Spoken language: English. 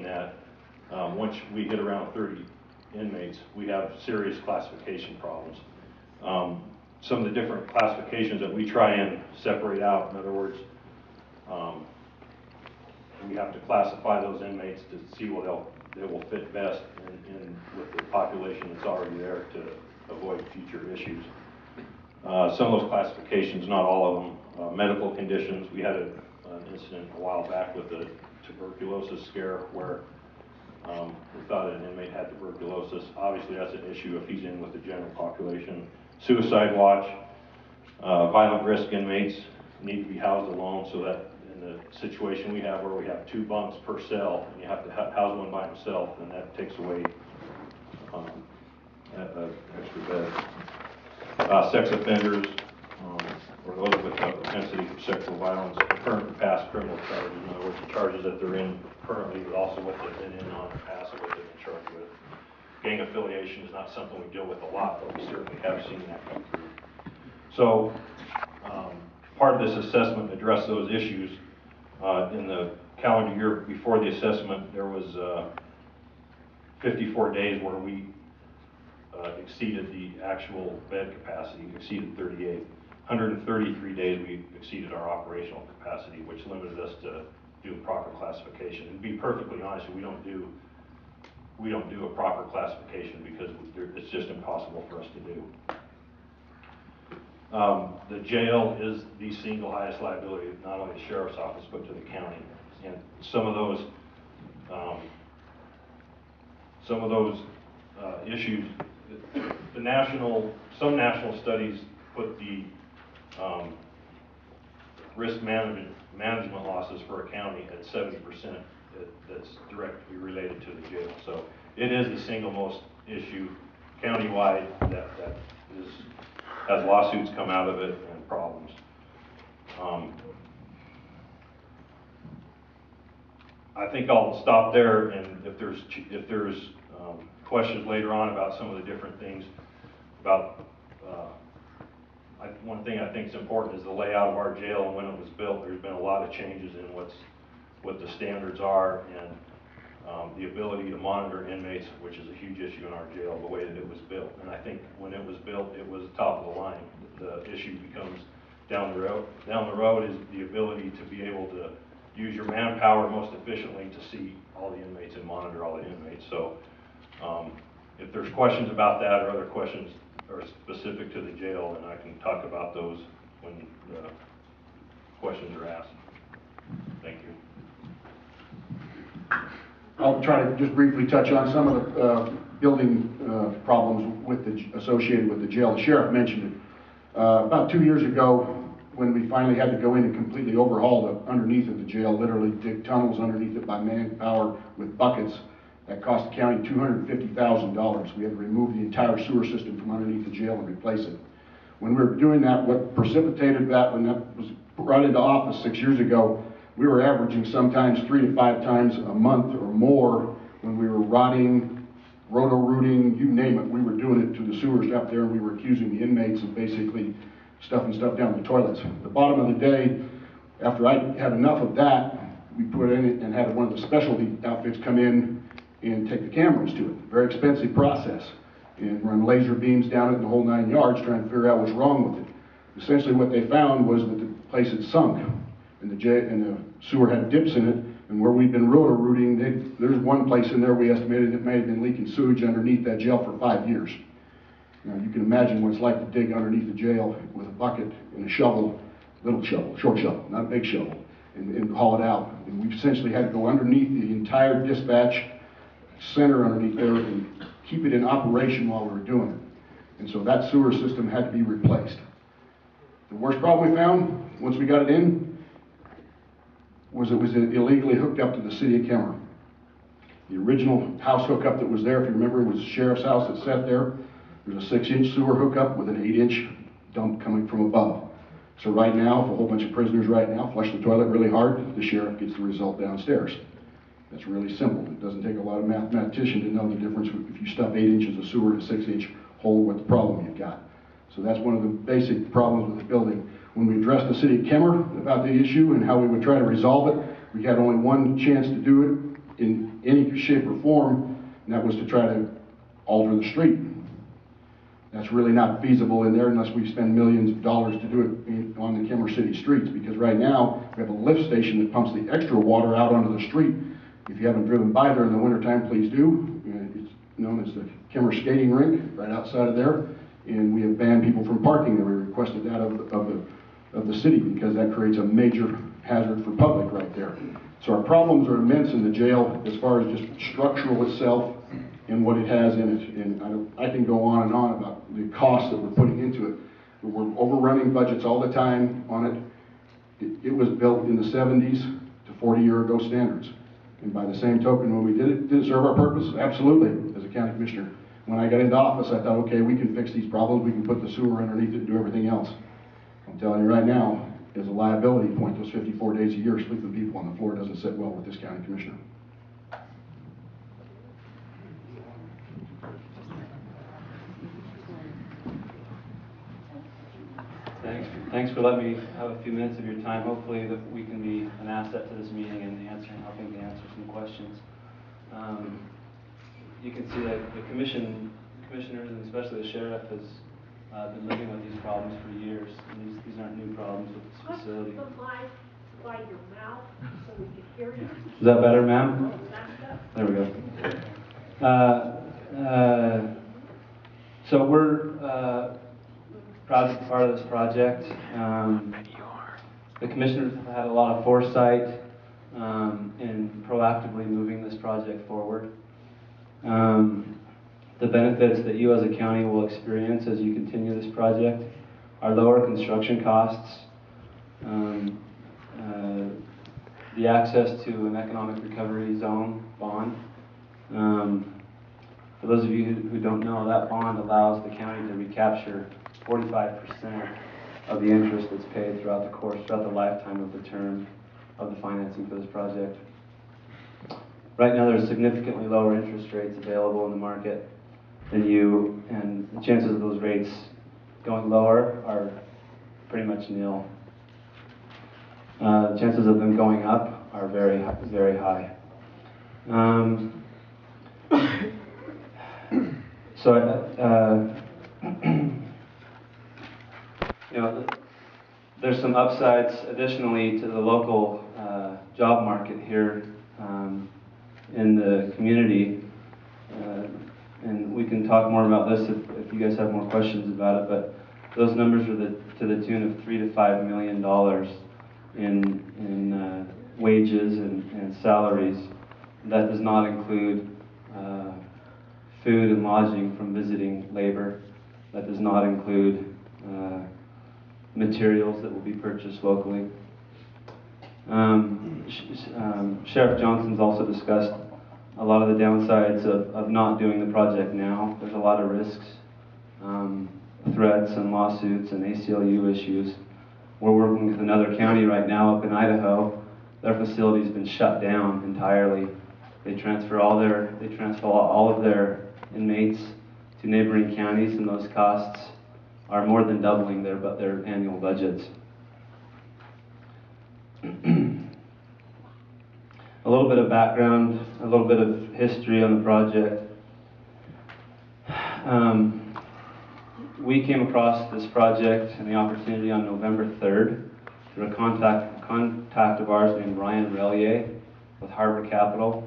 looking at, once we hit around 30 inmates, we have serious classification problems. Some of the different classifications that we try and separate out, in other words, we have to classify those inmates to see what they will fit best in with the population that's already there to avoid future issues. Some of those classifications, not all of them, medical conditions. We had an incident a while back with a tuberculosis scare where we thought an inmate had tuberculosis. Obviously that's an issue if he's in with the general population. Suicide watch, violent risk inmates need to be housed alone, so that in the situation we have where we have 2 bunks per cell and you have to house one by himself, then that takes away an extra bed. Sex offenders, or those with a propensity for sexual violence, current and past criminal charges, in other words, the charges that they're in currently, but also what they've been in on the past and what they've been charged with. Gang affiliation is not something we deal with a lot, but we certainly have seen that come through. So part of this assessment addressed those issues. In the calendar year before the assessment, there was 54 days where we exceeded the actual bed capacity, exceeded 38. 133 days we exceeded our operational capacity, which limited us to do a proper classification. And to be perfectly honest, we don't do a proper classification because it's just impossible for us to do. The jail is the single highest liability, not only the sheriff's office, but to the county. And some of those issues, some national studies put the risk management losses for a county at 70%. That's directly related to the jail. So it is the single most issue countywide that has lawsuits come out of it and problems. I think I'll stop there, and if there's questions later on about some of the different things about one thing I think is important is the layout of our jail and when it was built. There's been a lot of changes in what the standards are and the ability to monitor inmates, which is a huge issue in our jail, the way that it was built. And I think when it was built, it was top of the line. The issue becomes down the road. Down the road is the ability to be able to use your manpower most efficiently to see all the inmates and monitor all the inmates. So if there's questions about that or other questions are specific to the jail, then I can talk about those when the questions are asked. Thank you. I'll try to just briefly touch on some of the building problems associated with the jail. The sheriff mentioned it. About 2 years ago, when we finally had to go in and completely overhaul the underneath of the jail, literally dig tunnels underneath it by manpower with buckets, that cost the county $250,000. We had to remove the entire sewer system from underneath the jail and replace it. When we were doing that, what precipitated that, when that was brought into office 6 years ago, we were averaging sometimes 3 to 5 times a month or more when we were rotting, roto-rooting, you name it. We were doing it to the sewers up there, and we were accusing the inmates of basically stuffing stuff down the toilets. At the bottom of the day, after I had enough of that, we put in it and had one of the specialty outfits come in and take the cameras to it. Very expensive process. And run laser beams down it and the whole 9 yards trying to figure out what's wrong with it. Essentially what they found was that the place had sunk and the sewer had dips in it, and where we'd been roto-rooting, there's one place in there we estimated it may have been leaking sewage underneath that jail for 5 years. Now you can imagine what it's like to dig underneath the jail with a bucket and a shovel, little shovel, short shovel, not a big shovel, and haul it out. And we essentially had to go underneath the entire dispatch center underneath there and keep it in operation while we were doing it. And so that sewer system had to be replaced. The worst problem we found, once we got it in, was it was illegally hooked up to the city of Kemmerer. The original house hookup that was there, if you remember, was the sheriff's house that sat there. There's a 6-inch sewer hookup with an 8-inch dump coming from above. So right now, if a whole bunch of prisoners right now flush the toilet really hard, the sheriff gets the result downstairs. That's really simple. It doesn't take a lot of mathematician to know the difference if you stuff 8 inches of sewer in a 6-inch hole, what the problem you've got. So that's one of the basic problems with the building. When we addressed the city of Kemmerer about the issue and how we would try to resolve it, we had only one chance to do it in any shape or form, and that was to try to alter the street. That's really not feasible in there unless we spend millions of dollars to do it on the Kemmerer City streets, because right now, we have a lift station that pumps the extra water out onto the street. If you haven't driven by there in the wintertime, please do. It's known as the Kemmerer Skating Rink, right outside of there. And we have banned people from parking there. We requested that of the city, because that creates a major hazard for public right there. So our problems are immense in the jail as far as just structural itself and what it has in it. And I can go on and on about the costs that we're putting into it. We're overrunning budgets all the time on it. It was built in the 70s to 40-year-ago standards. And by the same token, when we did it serve our purpose? Absolutely, as a county commissioner. When I got into office, I thought, okay, we can fix these problems, we can put the sewer underneath it and do everything else. I'm telling you right now, as a liability point, those 54 days a year, sleeping people on the floor doesn't sit well with this county commissioner. Thanks for letting me have a few minutes of your time. Hopefully that we can be an asset to this meeting and helping to answer some questions. You can see that the commissioners, and especially the sheriff, has been living with these problems for years. And these aren't new problems with this facility. Put the mic by your mouth so we can hear you. Is that better, ma'am? There we go. So we're proud to be part of this project. The commissioners have had a lot of foresight in proactively moving this project forward. The benefits that you as a county will experience as you continue this project are lower construction costs, the access to an economic recovery zone bond. For those of you who don't know, that bond allows the county to recapture 45% of the interest that's paid throughout the lifetime of the term of the financing for this project. Right now, there's significantly lower interest rates available in the market than and the chances of those rates going lower are pretty much nil. The chances of them going up are very, very high. There's some upsides additionally to the local job market here in the community, and we can talk more about this if you guys have more questions about it. But those numbers are to the tune of $3 to $5 million in wages and salaries. That does not include food and lodging from visiting labor. That does not include materials that will be purchased locally. Sheriff Johnson's also discussed a lot of the downsides of not doing the project now. There's a lot of risks, threats and lawsuits and ACLU issues. We're working with another county right now up in Idaho. Their facility's been shut down entirely. They transfer all of their inmates to neighboring counties, and those costs are more than doubling their annual budgets. A little bit of background, a little bit of history on the project. We came across this project and the opportunity on November 3rd through a contact of ours named Ryan Relier with Harbor Capital.